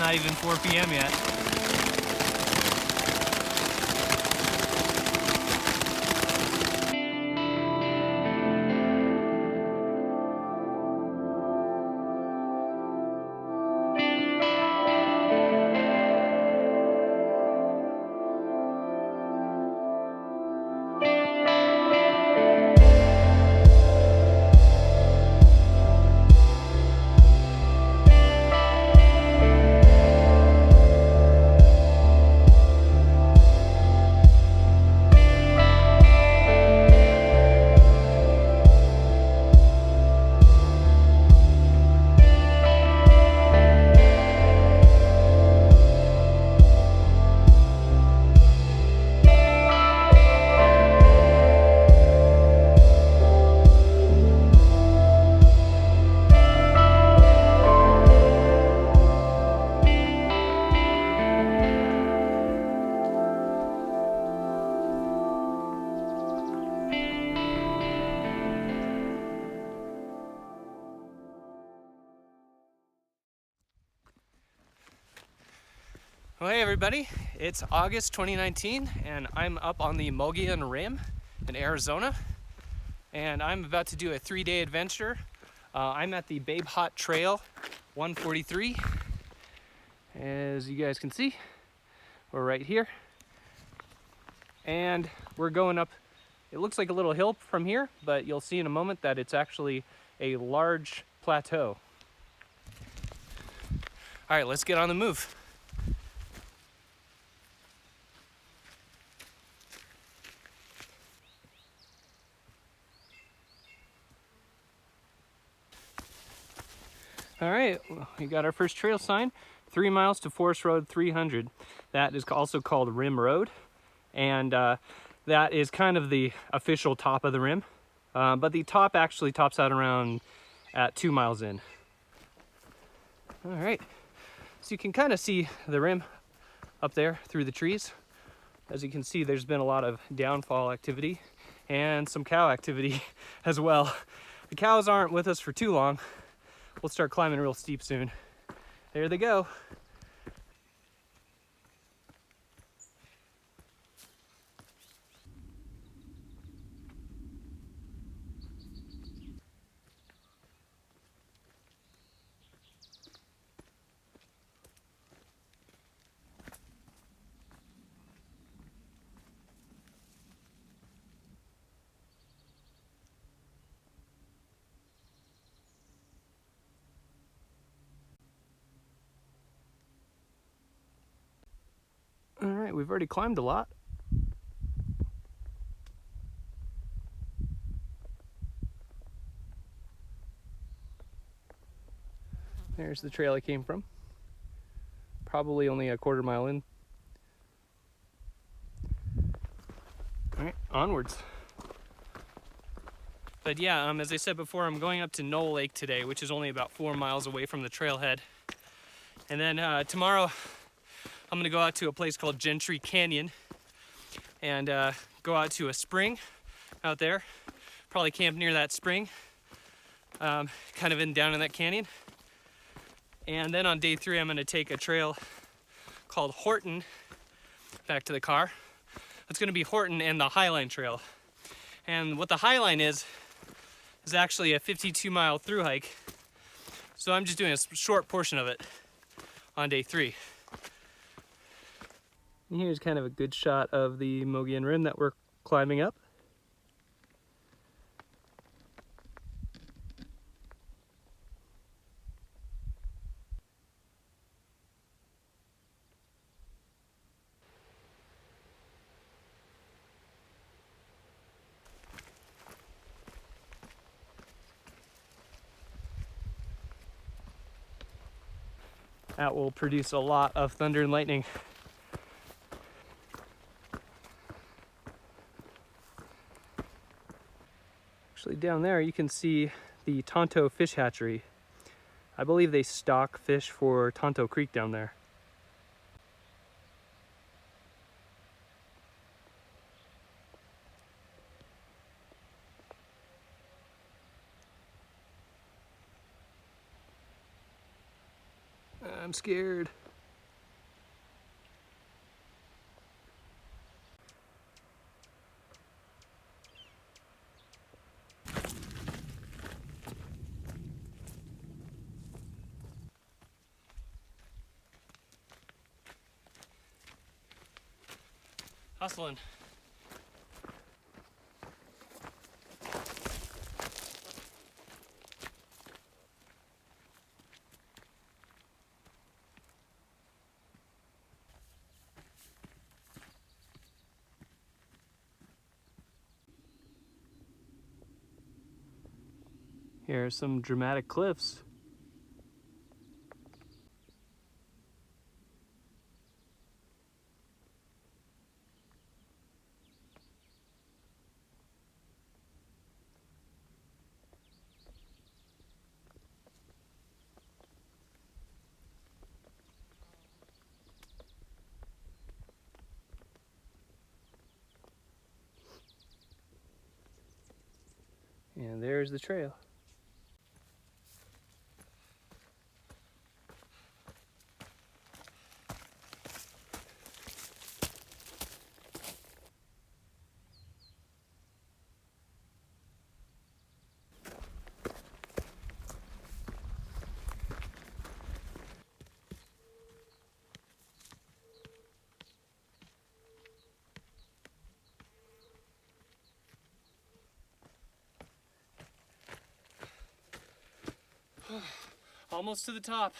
not even 4 p.m. yet. Well, hey everybody, it's August 2019 and I'm up on the Mogollon Rim in Arizona, and I'm about to do a 3-day adventure. I'm at the Babe Haught Trail 143. As you guys can see, we're right here, and we're going up. It looks like a little hill from here, but you'll see in a moment that it's actually a large plateau. All right, let's get on the move. All right, we got our first trail sign, 3 miles to Forest Road 300. That is also called Rim Road, and that is kind of the official top of the rim. But the top actually tops out around at 2 miles in. All right, so you can kind of see the rim up there through the trees. As you can see, there's been a lot of downfall activity and some cow activity as well. The cows aren't with us for too long. We'll start climbing real steep soon. There they go. All right, we've already climbed a lot. There's the trail I came from. Probably only a 1/4 mile in. All right, onwards. But yeah, as I said before, I'm going up to Knoll Lake today, which is only about 4 miles away from the trailhead. And then tomorrow, I'm gonna go out to a place called Gentry Canyon and go out to a spring out there. Probably camp near that spring, kind of down in that canyon. And then on day 3, I'm gonna take a trail called Horton back to the car. It's gonna be Horton and the Highline Trail. And what the Highline is actually a 52-mile through hike. So I'm just doing a short portion of it on day 3. And here's kind of a good shot of the Mogollon Rim that we're climbing up. That will produce a lot of thunder and lightning. Actually, down there you can see the Tonto Fish Hatchery. I believe they stock fish for Tonto Creek down there. I'm scared. hustling. Here are some dramatic cliffs. And there's the trail. Almost to the top.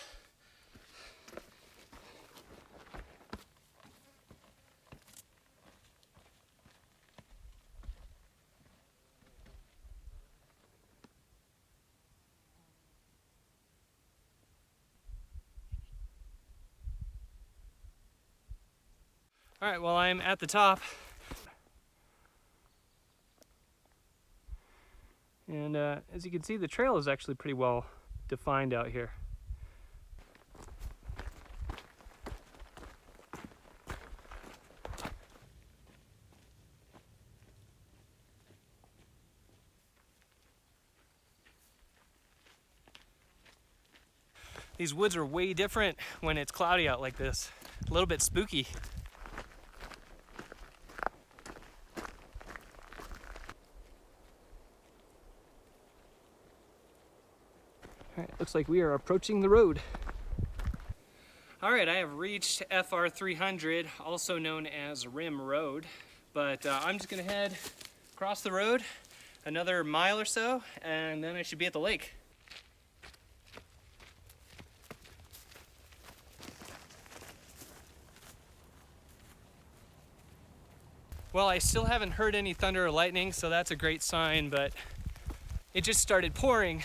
All right, well, I'm at the top. And as you can see, the trail is actually pretty well defined out here. These woods are way different when it's cloudy out like this. A little bit spooky. All right, looks like we are approaching the road. All right, I have reached FR 300, also known as Rim Road, but I'm just gonna head across the road another mile or so, and then I should be at the lake. Well, I still haven't heard any thunder or lightning, so that's a great sign, but it just started pouring.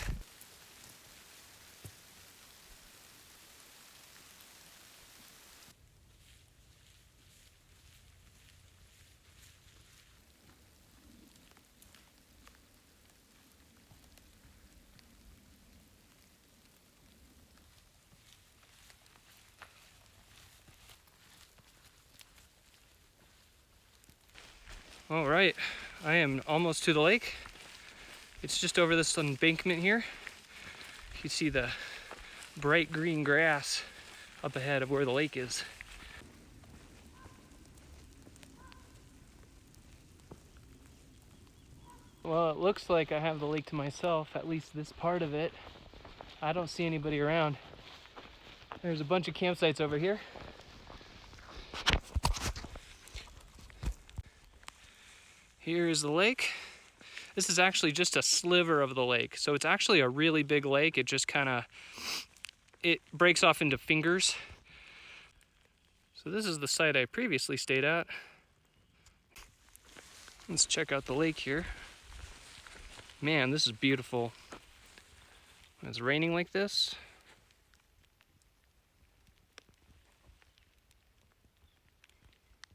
All right, I am almost to the lake. It's just over this embankment here. You can see the bright green grass up ahead of where the lake is. Well, it looks like I have the lake to myself, at least this part of it. I don't see anybody around. There's a bunch of campsites over here. Here is the lake. This is actually just a sliver of the lake. So it's actually a really big lake. It just it breaks off into fingers. So this is the site I previously stayed at. Let's check out the lake here. Man, this is beautiful. When it's raining like this.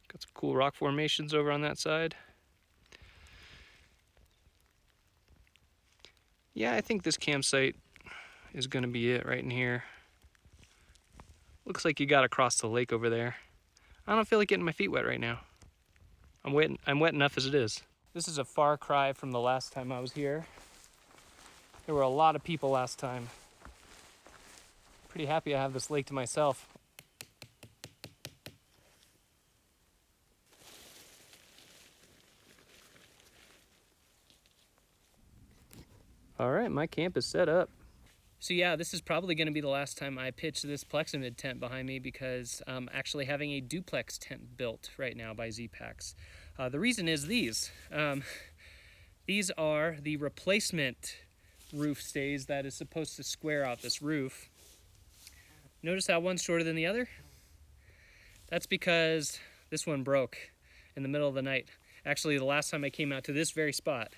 Got some cool rock formations over on that side. Yeah, I think this campsite is gonna be it right in here. Looks like you gotta cross the lake over there. I don't feel like getting my feet wet right now. I'm wet enough as it is. This is a far cry from the last time I was here. There were a lot of people last time. Pretty happy I have this lake to myself. All right, my camp is set up. So yeah, this is probably going to be the last time I pitch this Plexamid tent behind me, because I'm actually having a duplex tent built right now by Z-Packs. The reason is these. These are the replacement roof stays that is supposed to square out this roof. Notice how one's shorter than the other? That's because this one broke in the middle of the night. Actually, the last time I came out to this very spot.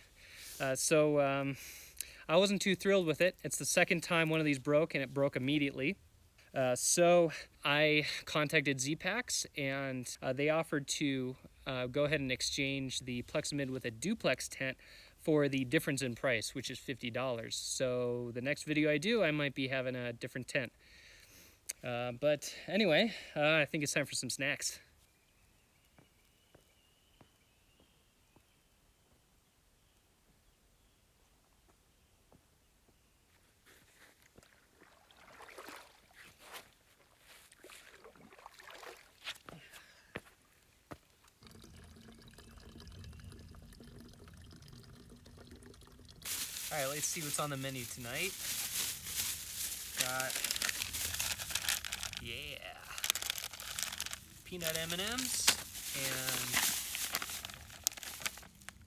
I wasn't too thrilled with it. It's the second time one of these broke, and it broke immediately. So I contacted Z-Packs, and they offered to go ahead and exchange the Plexamid with a duplex tent for the difference in price, which is $50. So the next video I do, I might be having a different tent. But anyway, I think it's time for some snacks. All right, let's see what's on the menu tonight. Got, yeah, peanut M&Ms and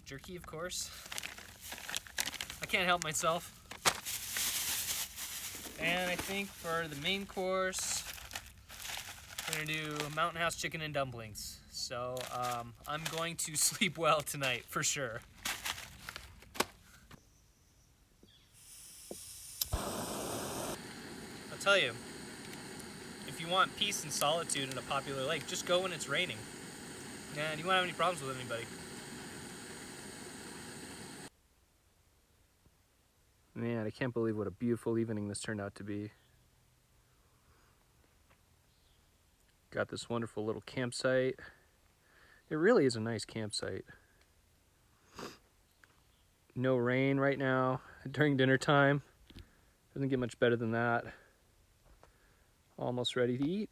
jerky, of course. I can't help myself. And I think for the main course, we're gonna do Mountain House chicken and dumplings. So I'm going to sleep well tonight, for sure. I'll tell you, if you want peace and solitude in a popular lake, just go when it's raining. And you won't have any problems with anybody. Man, I can't believe what a beautiful evening this turned out to be. Got this wonderful little campsite. It really is a nice campsite. No rain right now during dinner time. Doesn't get much better than that. Almost ready to eat.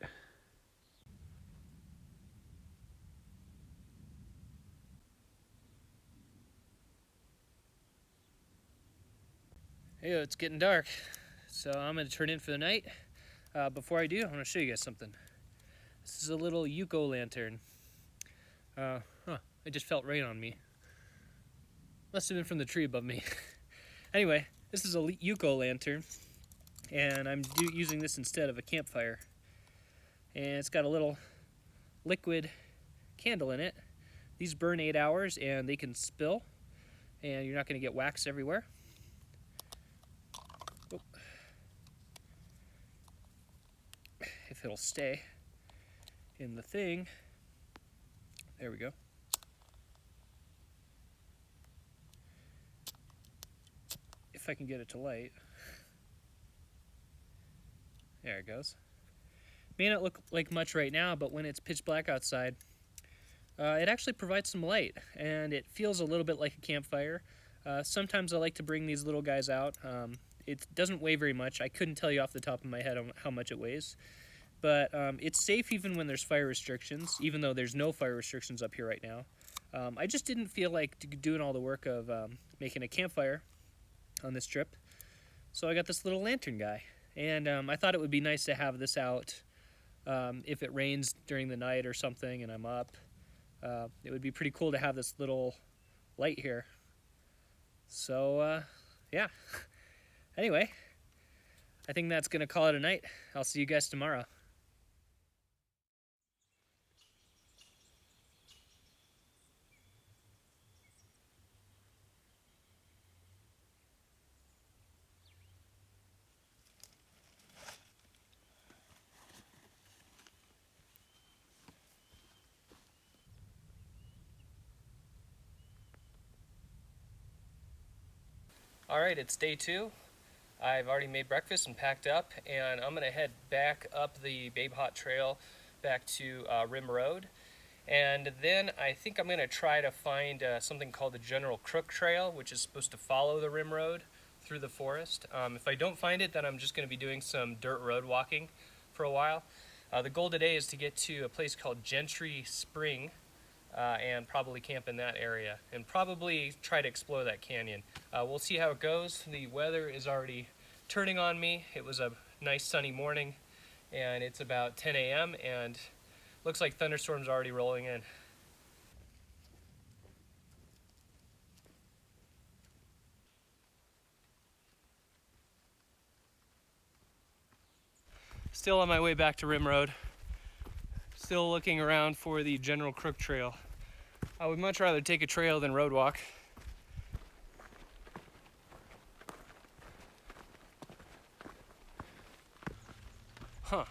Hey, it's getting dark, so I'm gonna turn in for the night. Before I do, I want to show you guys something. This is a little Yuko lantern. It just felt rain on me. Must have been from the tree above me. Anyway, this is a Yuko lantern, and I'm using this instead of a campfire. And it's got a little liquid candle in it. These burn 8 hours, and they can spill, and you're not going to get wax everywhere. Oh. If it'll stay in the thing. There we go. If I can get it to light. There it goes. May not look like much right now, but when it's pitch black outside, it actually provides some light, and it feels a little bit like a campfire. Sometimes I like to bring these little guys out. It doesn't weigh very much. I couldn't tell you off the top of my head how much it weighs. But it's safe even when there's fire restrictions, even though there's no fire restrictions up here right now. I just didn't feel like doing all the work of making a campfire on this trip. So I got this little lantern guy. And I thought it would be nice to have this out if it rains during the night or something and I'm up. It would be pretty cool to have this little light here. So, yeah. Anyway, I think that's going to call it a night. I'll see you guys tomorrow. Alright, it's day 2. I've already made breakfast and packed up, and I'm going to head back up the Babe Haught Trail back to Rim Road. And then I think I'm going to try to find something called the General Crook Trail, which is supposed to follow the Rim Road through the forest. If I don't find it, then I'm just going to be doing some dirt road walking for a while. The goal today is to get to a place called Gentry Spring, and probably camp in that area and probably try to explore that canyon. We'll see how it goes. The weather is already turning on me. It was a nice sunny morning, and it's about 10 a.m. and looks like thunderstorms are already rolling in. Still on my way back to Rim Road. Still looking around for the General Crook Trail. I would much rather take a trail than road walk.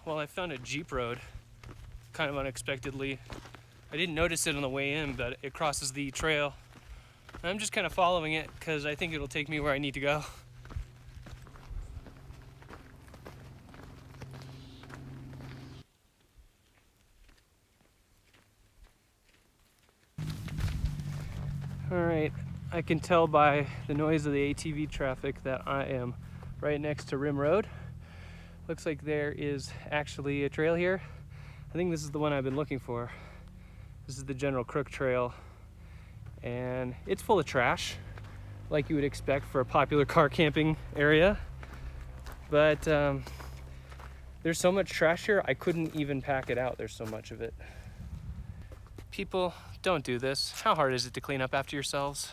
Well, I found a Jeep road kind of unexpectedly. I didn't notice it on the way in, but it crosses the trail. I'm just kind of following it because I think it'll take me where I need to go. Alright, I can tell by the noise of the ATV traffic that I am right next to Rim Road. Looks like there is actually a trail here. I think this is the one I've been looking for. This is the General Crook Trail, and it's full of trash, like you would expect for a popular car camping area. But there's so much trash here, I couldn't even pack it out. There's so much of it. People, don't do this. How hard is it to clean up after yourselves?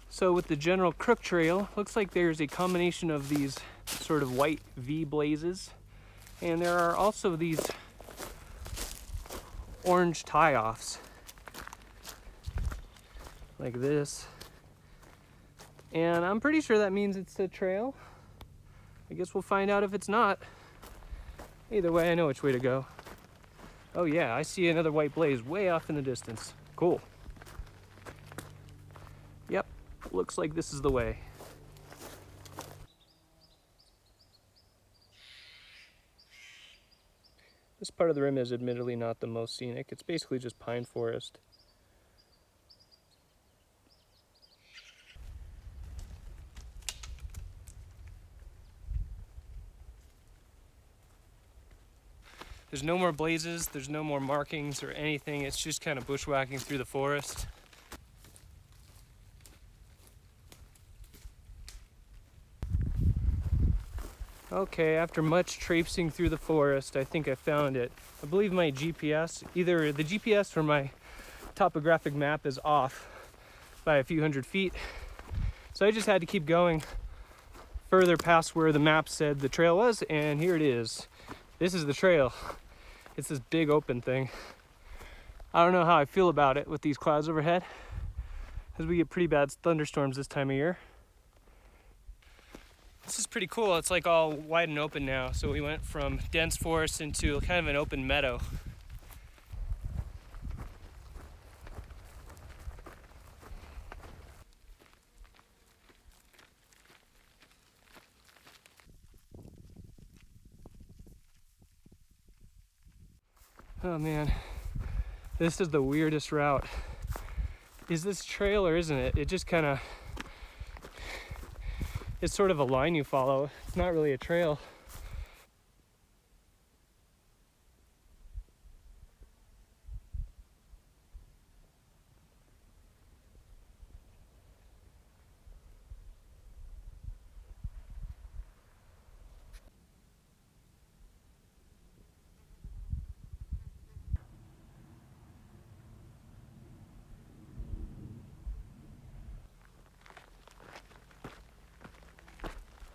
So with the General Crook Trail, looks like there's a combination of these sort of white V blazes, and there are also these orange tie-offs, like this. And I'm pretty sure that means it's a trail. I guess we'll find out if it's not. Either way, I know which way to go. Oh yeah, I see another white blaze way off in the distance. Cool. Yep, looks like this is the way. This part of the rim is admittedly not the most scenic. It's basically just pine forest. There's no more blazes, there's no more markings or anything. It's just kind of bushwhacking through the forest. Okay, after much traipsing through the forest, I think I found it. I believe my GPS, either the GPS or my topographic map is off by a few hundred feet. So I just had to keep going further past where the map said the trail was, and here it is. This is the trail. It's this big open thing. I don't know how I feel about it with these clouds overhead, because we get pretty bad thunderstorms this time of year. This is pretty cool. It's like all wide and open now. So we went from dense forest into kind of an open meadow. Oh man, this is the weirdest route. Is this trail or isn't it? It just kind of, it's sort of a line you follow. It's not really a trail.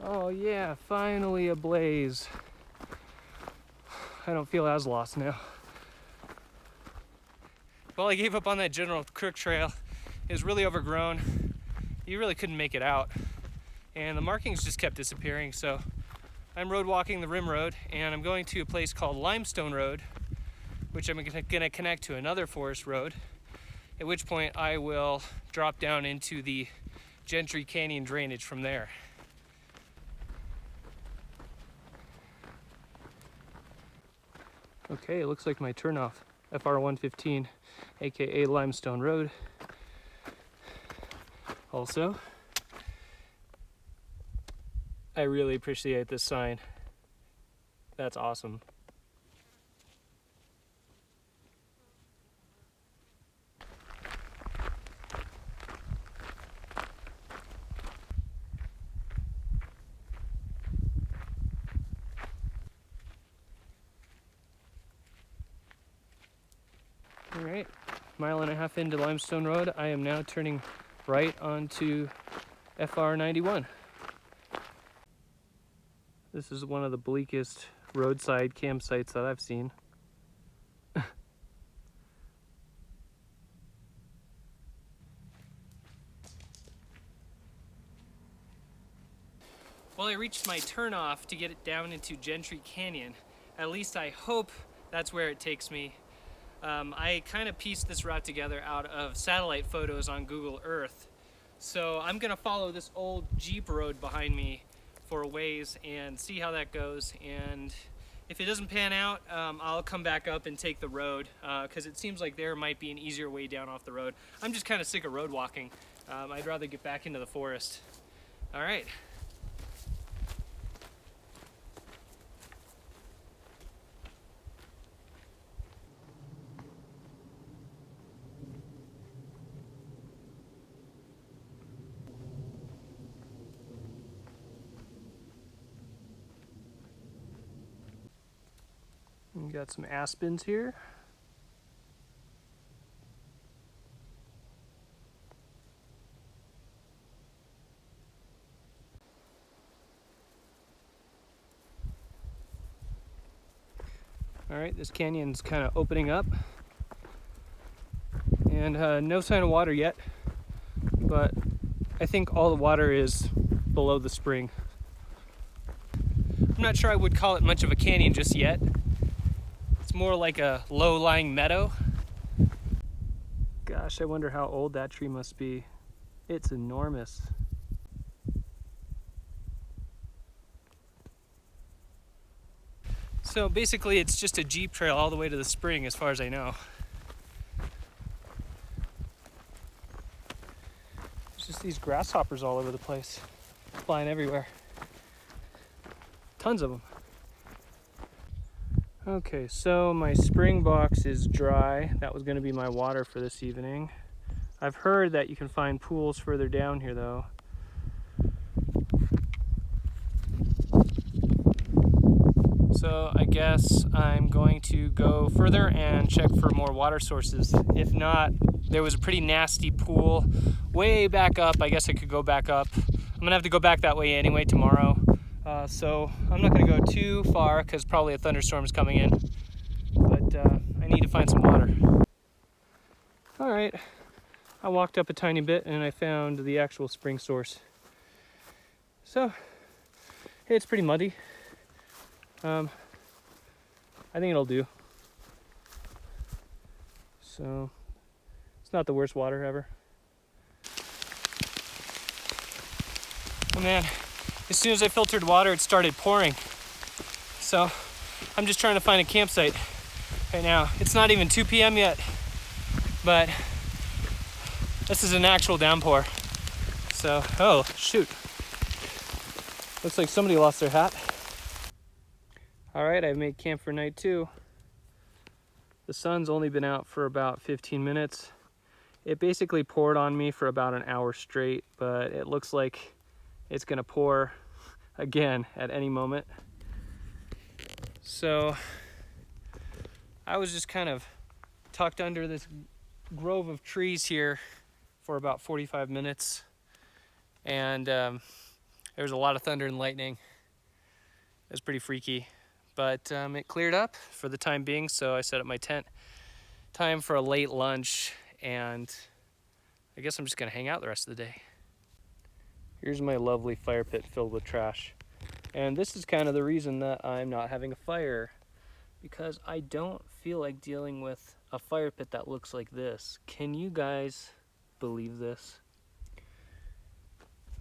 Oh yeah, finally a blaze. I don't feel as lost now. Well, I gave up on that General Crook Trail. It was really overgrown. You really couldn't make it out. And the markings just kept disappearing, so I'm road walking the Rim Road, and I'm going to a place called Limestone Road, which I'm gonna connect to another forest road, at which point I will drop down into the Gentry Canyon drainage from there. Okay, it looks like my turnoff, FR 115, aka Limestone Road. Also, I really appreciate this sign. That's awesome. All right, mile and a half into Limestone Road. I am now turning right onto FR 91. This is one of the bleakest roadside campsites that I've seen. Well, I reached my turnoff to get it down into Gentry Canyon. At least I hope that's where it takes me. I kind of pieced this route together out of satellite photos on Google Earth. So I'm gonna follow this old Jeep road behind me for a ways and see how that goes. And if it doesn't pan out, I'll come back up and take the road because it seems like there might be an easier way down off the road. I'm just kind of sick of road walking. I'd rather get back into the forest. All right. We got some aspens here. All right, this canyon's kind of opening up. And no sign of water yet, but I think all the water is below the spring. I'm not sure I would call it much of a canyon just yet. It's more like a low-lying meadow. Gosh, I wonder how old that tree must be. It's enormous. So basically it's just a Jeep trail all the way to the spring as far as I know. There's just these grasshoppers all over the place, flying everywhere. Tons of them. Okay, so my spring box is dry. That was going to be my water for this evening. I've heard that you can find pools further down here though. So I guess I'm going to go further and check for more water sources. If not, there was a pretty nasty pool way back up. I guess I could go back up. I'm gonna have to go back that way anyway tomorrow. So I'm not gonna go too far because probably a thunderstorm is coming in. But I need to find some water. All right, I walked up a tiny bit and I found the actual spring source. So it's pretty muddy. I think it'll do. So it's not the worst water ever. Oh man, as soon as I filtered water, it started pouring. So I'm just trying to find a campsite right now. It's not even 2 p.m. yet, but this is an actual downpour. So, oh shoot. Looks like somebody lost their hat. All right, I've made camp for night 2. The sun's only been out for about 15 minutes. It basically poured on me for about an hour straight, but it looks like it's gonna pour again at any moment. So I was just kind of tucked under this grove of trees here for about 45 minutes. And there was a lot of thunder and lightning. It was pretty freaky. But it cleared up for the time being, so I set up my tent. Time for a late lunch, and I guess I'm just gonna hang out the rest of the day. Here's my lovely fire pit filled with trash. And this is kind of the reason that I'm not having a fire, because I don't feel like dealing with a fire pit that looks like this. Can you guys believe this?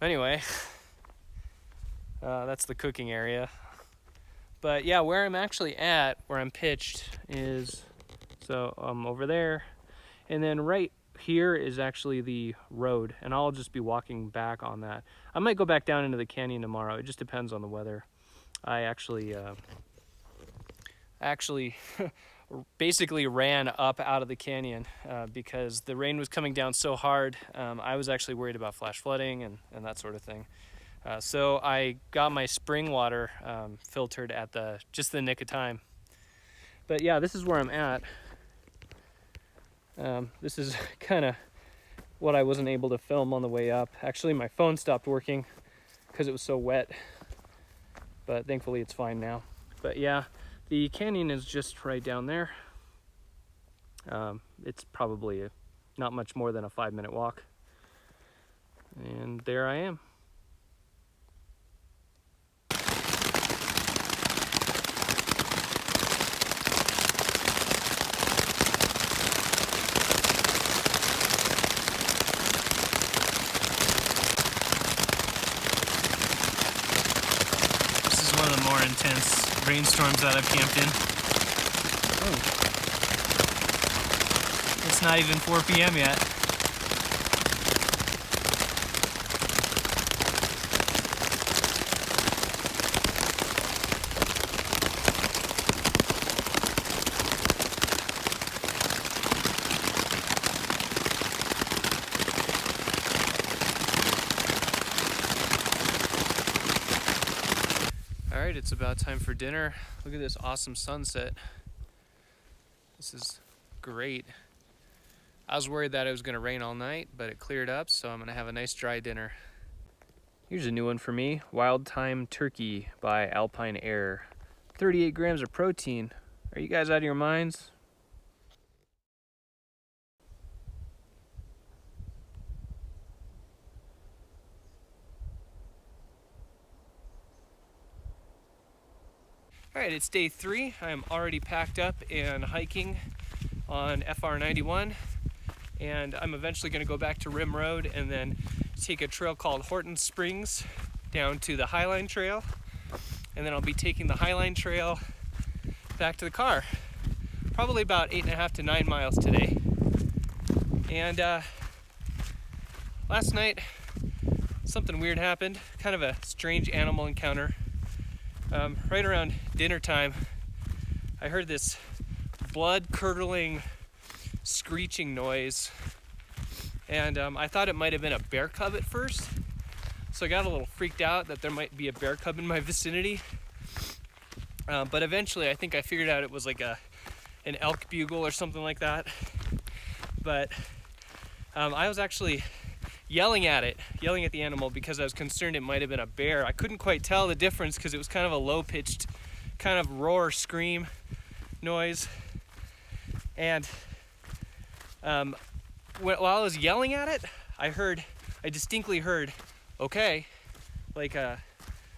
Anyway, that's the cooking area. But yeah, where I'm actually at, where I'm pitched is, so I'm over there. And then right here is actually the road, and I'll just be walking back on that. I might go back down into the canyon tomorrow. It just depends on the weather. I actually basically ran up out of the canyon because the rain was coming down so hard. I was actually worried about flash flooding and that sort of thing. So I got my spring water filtered at just the nick of time. But yeah, this is where I'm at. This is kind of what I wasn't able to film on the way up. Actually, my phone stopped working because it was so wet, but thankfully it's fine now. But yeah, the canyon is just right down there. It's probably not much more than a 5-minute walk. And there I am. This is one of the more intense rainstorms that I've camped in. Oh. It's not even 4 p.m. yet. All right, it's about time for dinner. Look at this awesome sunset. This is great. I was worried that it was going to rain all night, but it cleared up, so I'm going to have a nice dry dinner. Here's a new one for me, Wild Thyme Turkey by Alpine Air. 38 grams of protein. Are you guys out of your minds? All right, it's day 3. I'm already packed up and hiking on FR 91. And I'm eventually going to go back to Rim Road and then take a trail called Horton Springs down to the Highline Trail. And then I'll be taking the Highline Trail back to the car. Probably about 8.5 to 9 miles today. And last night, something weird happened. Kind of a strange animal encounter. Right around dinner time, I heard this blood-curdling screeching noise, and I thought it might have been a bear cub at first, so I got a little freaked out that there might be a bear cub in my vicinity, but eventually I think I figured out it was like an elk bugle or something like that. But I was actually yelling at the animal because I was concerned it might have been a bear. I couldn't quite tell the difference because it was kind of a low-pitched kind of roar scream noise, and while I was yelling at it, I distinctly heard, okay, like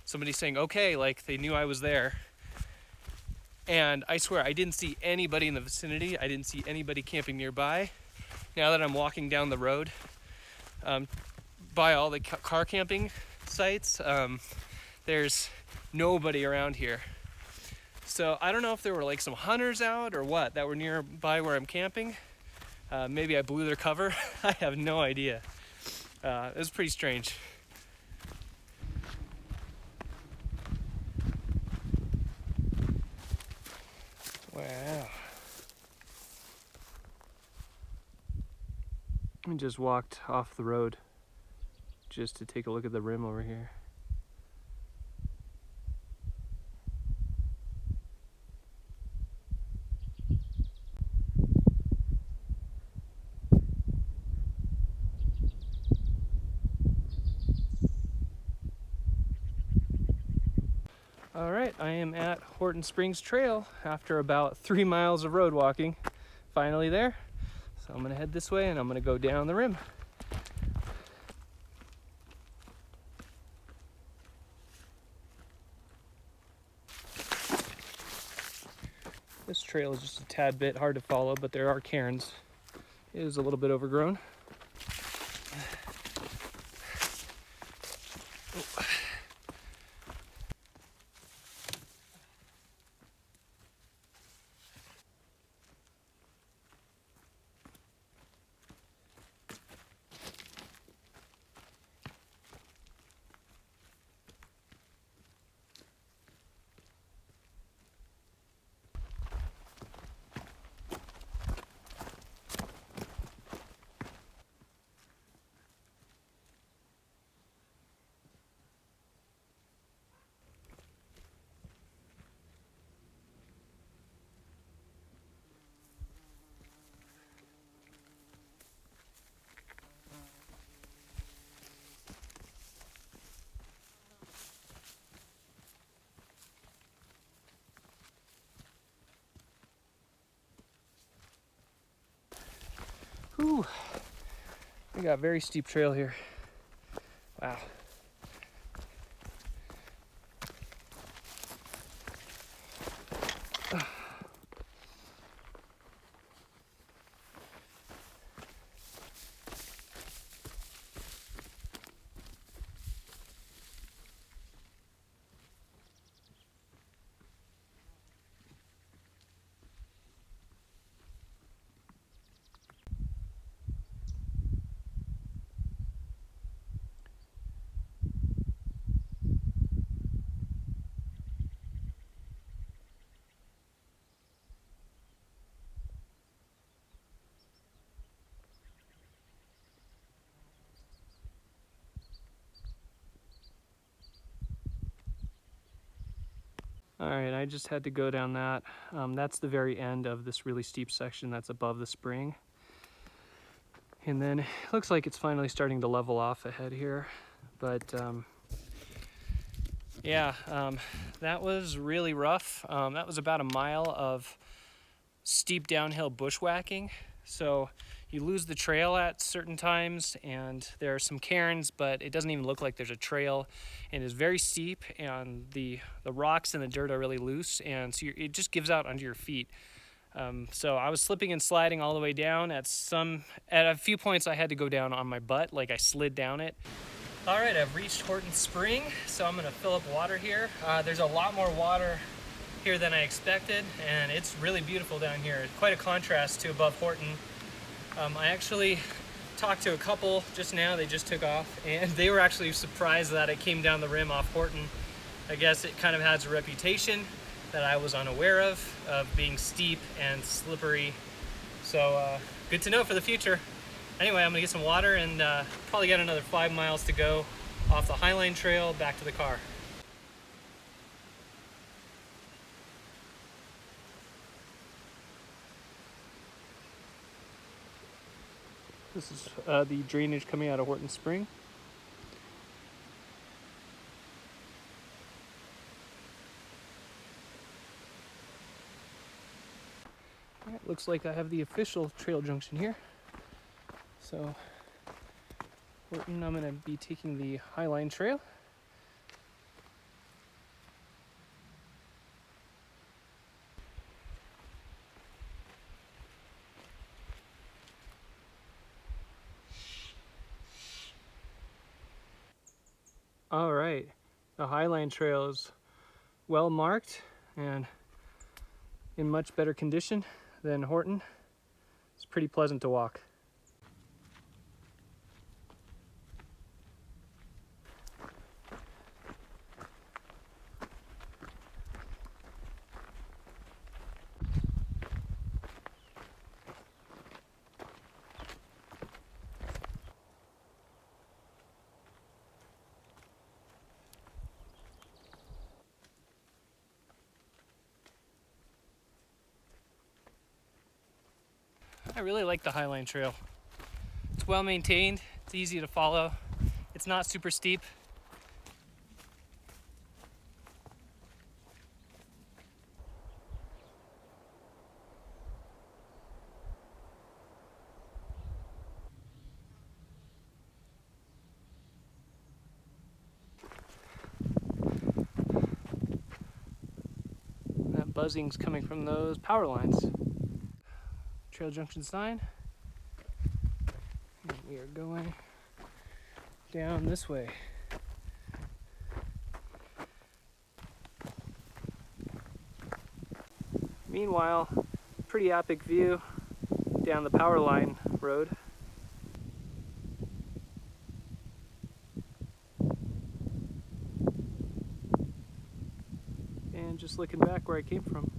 somebody saying okay, like they knew I was there. And I swear, I didn't see anybody in the vicinity. I didn't see anybody camping nearby. Now that I'm walking down the road by all the car camping sites, there's nobody around here. So I don't know if there were like some hunters out or what that were nearby where I'm camping. Maybe I blew their cover. I have no idea. It was pretty strange. Wow. I just walked off the road just to take a look at the rim over here. All right, I am at Horton Springs Trail after about 3 miles of road walking. Finally there. So I'm gonna head this way and I'm gonna go down the rim. This trail is just a tad bit hard to follow, but there are cairns. It is a little bit overgrown. Whew. We got a very steep trail here. Wow. All right, I just had to go down that. That's the very end of this really steep section that's above the spring. And then it looks like it's finally starting to level off ahead here. But that was really rough. That was about a mile of steep downhill bushwhacking. So you lose the trail at certain times, and there are some cairns, but it doesn't even look like there's a trail, and it's very steep, and the rocks and the dirt are really loose, and so it just gives out under your feet. So I was slipping and sliding all the way down. At a few points I had to go down on my butt, like I slid down it. All right, I've reached Horton Spring, so I'm gonna fill up water here. There's a lot more water here than I expected, and it's really beautiful down here. Quite a contrast to above Horton. I actually talked to a couple just now. They just took off, and they were actually surprised that I came down the rim off Horton. I guess it kind of has a reputation that I was unaware of being steep and slippery. So good to know for the future. Anyway, I'm gonna get some water and probably got another 5 miles to go off the Highline Trail back to the car. This is the drainage coming out of Horton Spring. All right, looks like I have the official trail junction here. So, Horton, I'm going to be taking the Highline Trail. All right, the Highline Trail is well marked and in much better condition than Horton. It's pretty pleasant to walk. I really like the Highline Trail. It's well maintained, it's easy to follow, it's not super steep. That buzzing's coming from those power lines. Trail junction sign. And we are going down this way. Meanwhile, pretty epic view down the power line road. And just looking back where I came from.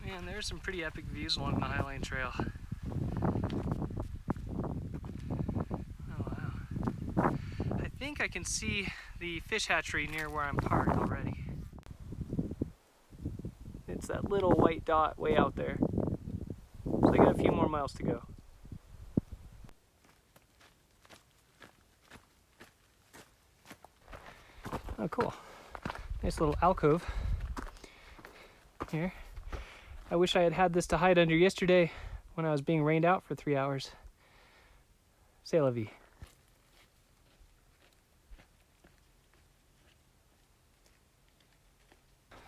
Man, there's some pretty epic views along the Highline Trail. Oh wow. I think I can see the fish hatchery near where I'm parked already. It's that little white dot way out there. So I got a few more miles to go. Oh, cool. Nice little alcove here. I wish I had had this to hide under yesterday when I was being rained out for 3 hours. C'est la vie.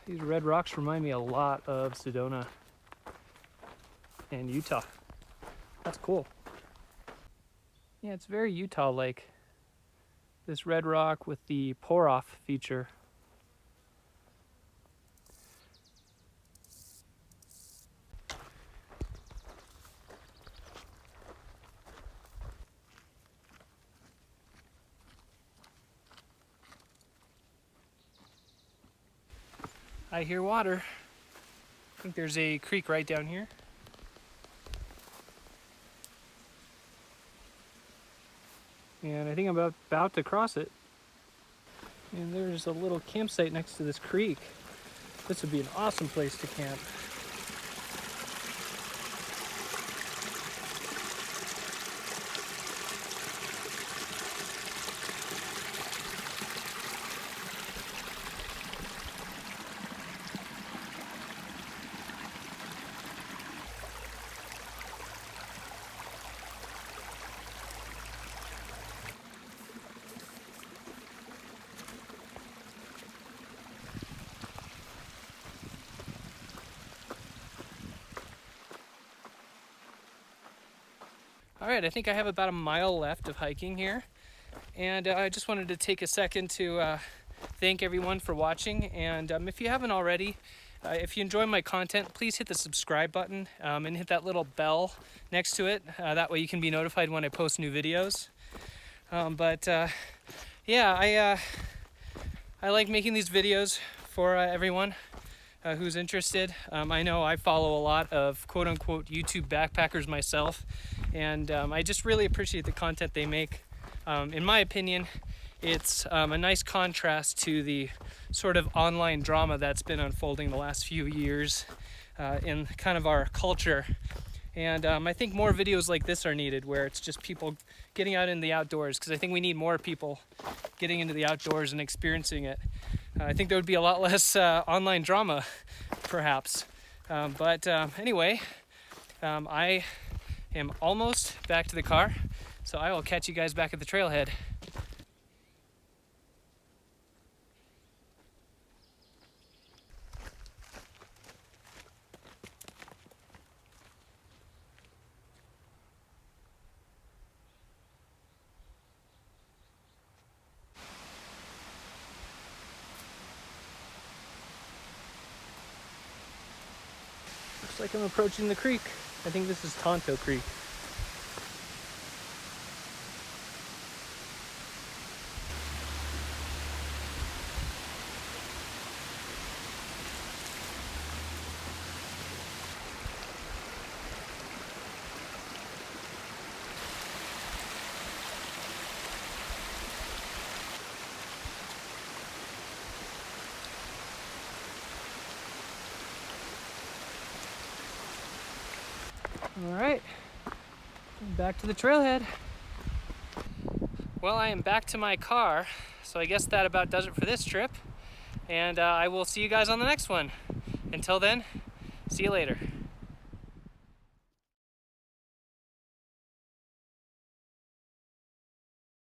These red rocks remind me a lot of Sedona and Utah. That's cool. Yeah, it's very Utah-like. This red rock with the pour-off feature. I hear water. I think there's a creek right down here. And I think I'm about to cross it. And there's a little campsite next to this creek. This would be an awesome place to camp. All right, I think I have about a mile left of hiking here, and I just wanted to take a second to thank everyone for watching. And if you haven't already, if you enjoy my content, please hit the subscribe button and hit that little bell next to it. That way you can be notified when I post new videos. Yeah, I like making these videos for everyone who's interested. I know I follow a lot of quote-unquote YouTube backpackers myself, and I just really appreciate the content they make. In my opinion, it's a nice contrast to the sort of online drama that's been unfolding the last few years in kind of our culture. And I think more videos like this are needed, where it's just people getting out in the outdoors, because I think we need more people getting into the outdoors and experiencing it. I think there would be a lot less online drama, perhaps. Anyway, I am almost back to the car, so I will catch you guys back at the trailhead. Looks like I'm approaching the creek. I think this is Tonto Creek. All right, back to the trailhead. Well, I am back to my car, so I guess that about does it for this trip. And I will see you guys on the next one. Until then, see you later.